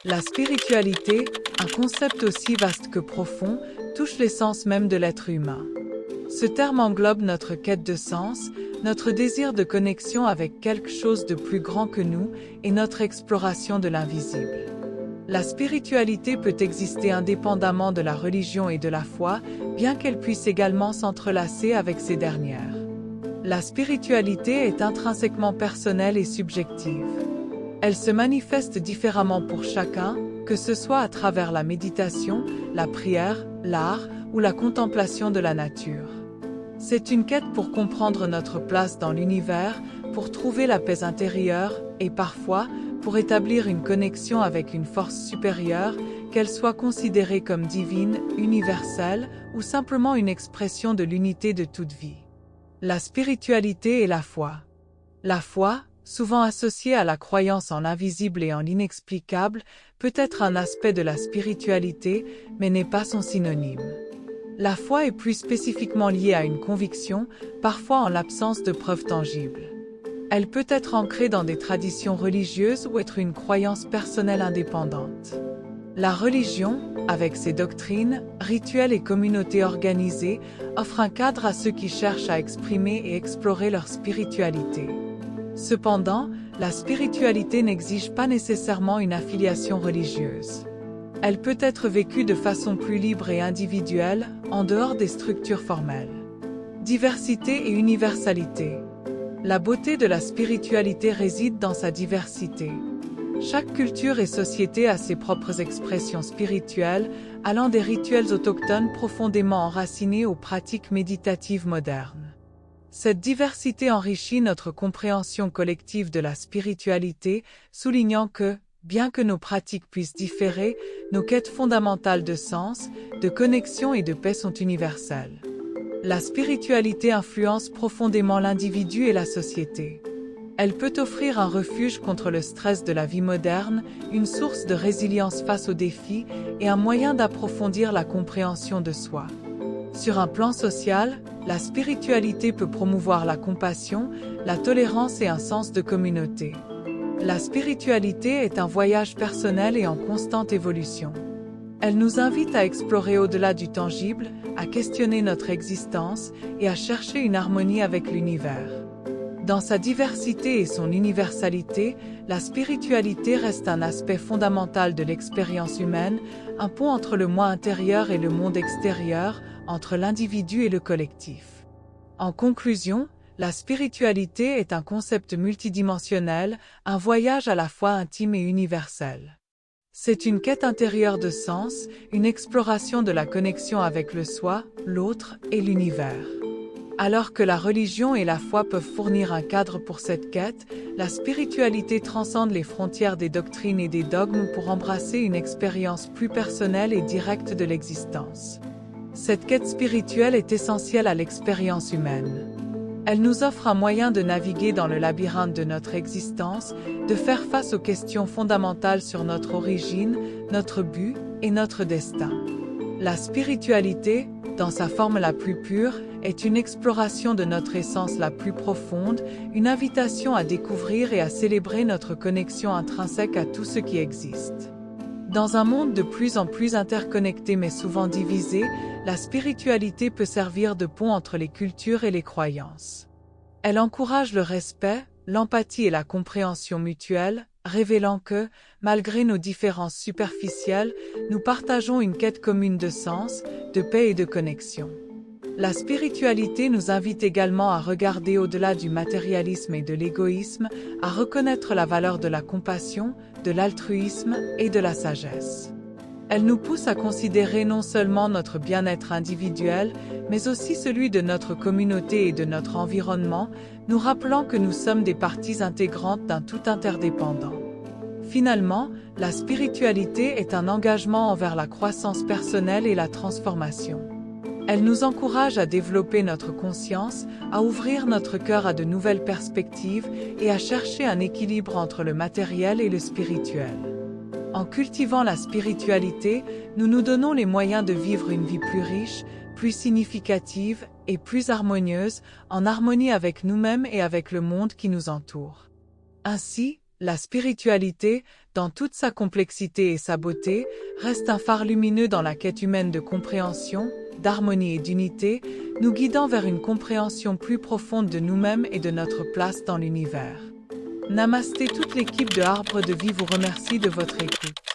La spiritualité, un concept aussi vaste que profond, touche l'essence même de l'être humain. Ce terme englobe notre quête de sens, notre désir de connexion avec quelque chose de plus grand que nous et notre exploration de l'invisible. La spiritualité peut exister indépendamment de la religion et de la foi, bien qu'elle puisse également s'entrelacer avec ces dernières. La spiritualité est intrinsèquement personnelle et subjective. Elle se manifeste différemment pour chacun, que ce soit à travers la méditation, la prière, l'art ou la contemplation de la nature. C'est une quête pour comprendre notre place dans l'univers, pour trouver la paix intérieure et parfois, pour établir une connexion avec une force supérieure, qu'elle soit considérée comme divine, universelle ou simplement une expression de l'unité de toute vie. La spiritualité et la foi. La foi, souvent associée à la croyance en l'invisible et en l'inexplicable, peut être un aspect de la spiritualité, mais n'est pas son synonyme. La foi est plus spécifiquement liée à une conviction, parfois en l'absence de preuves tangibles. Elle peut être ancrée dans des traditions religieuses ou être une croyance personnelle indépendante. La religion, avec ses doctrines, rituels et communautés organisées, offre un cadre à ceux qui cherchent à exprimer et explorer leur spiritualité. Cependant, la spiritualité n'exige pas nécessairement une affiliation religieuse. Elle peut être vécue de façon plus libre et individuelle, en dehors des structures formelles. Diversité et universalité. La beauté de la spiritualité réside dans sa diversité. Chaque culture et société a ses propres expressions spirituelles, allant des rituels autochtones profondément enracinés aux pratiques méditatives modernes. Cette diversité enrichit notre compréhension collective de la spiritualité, soulignant que, bien que nos pratiques puissent différer, nos quêtes fondamentales de sens, de connexion et de paix sont universelles. La spiritualité influence profondément l'individu et la société. Elle peut offrir un refuge contre le stress de la vie moderne, une source de résilience face aux défis et un moyen d'approfondir la compréhension de soi. Sur un plan social, la spiritualité peut promouvoir la compassion, la tolérance et un sens de communauté. La spiritualité est un voyage personnel et en constante évolution. Elle nous invite à explorer au-delà du tangible, à questionner notre existence et à chercher une harmonie avec l'univers. Dans sa diversité et son universalité, la spiritualité reste un aspect fondamental de l'expérience humaine, un pont entre le moi intérieur et le monde extérieur, entre l'individu et le collectif. En conclusion, la spiritualité est un concept multidimensionnel, un voyage à la fois intime et universel. C'est une quête intérieure de sens, une exploration de la connexion avec le soi, l'autre et l'univers. Alors que la religion et la foi peuvent fournir un cadre pour cette quête, la spiritualité transcende les frontières des doctrines et des dogmes pour embrasser une expérience plus personnelle et directe de l'existence. Cette quête spirituelle est essentielle à l'expérience humaine. Elle nous offre un moyen de naviguer dans le labyrinthe de notre existence, de faire face aux questions fondamentales sur notre origine, notre but et notre destin. La spiritualité, dans sa forme la plus pure, est une exploration de notre essence la plus profonde, une invitation à découvrir et à célébrer notre connexion intrinsèque à tout ce qui existe. Dans un monde de plus en plus interconnecté mais souvent divisé, la spiritualité peut servir de pont entre les cultures et les croyances. Elle encourage le respect, l'empathie et la compréhension mutuelle, révélant que, malgré nos différences superficielles, nous partageons une quête commune de sens, de paix et de connexion. La spiritualité nous invite également à regarder au-delà du matérialisme et de l'égoïsme, à reconnaître la valeur de la compassion, de l'altruisme et de la sagesse. Elle nous pousse à considérer non seulement notre bien-être individuel, mais aussi celui de notre communauté et de notre environnement, nous rappelant que nous sommes des parties intégrantes d'un tout interdépendant. Finalement, la spiritualité est un engagement envers la croissance personnelle et la transformation. Elle nous encourage à développer notre conscience, à ouvrir notre cœur à de nouvelles perspectives et à chercher un équilibre entre le matériel et le spirituel. En cultivant la spiritualité, nous nous donnons les moyens de vivre une vie plus riche, plus significative et plus harmonieuse, en harmonie avec nous-mêmes et avec le monde qui nous entoure. Ainsi, La spiritualité, dans toute sa complexité et sa beauté, reste un phare lumineux dans la quête humaine de compréhension, d'harmonie et d'unité, nous guidant vers une compréhension plus profonde de nous-mêmes et de notre place dans l'univers. Namasté, toute l'équipe de Arbre de Vie vous remercie de votre écoute.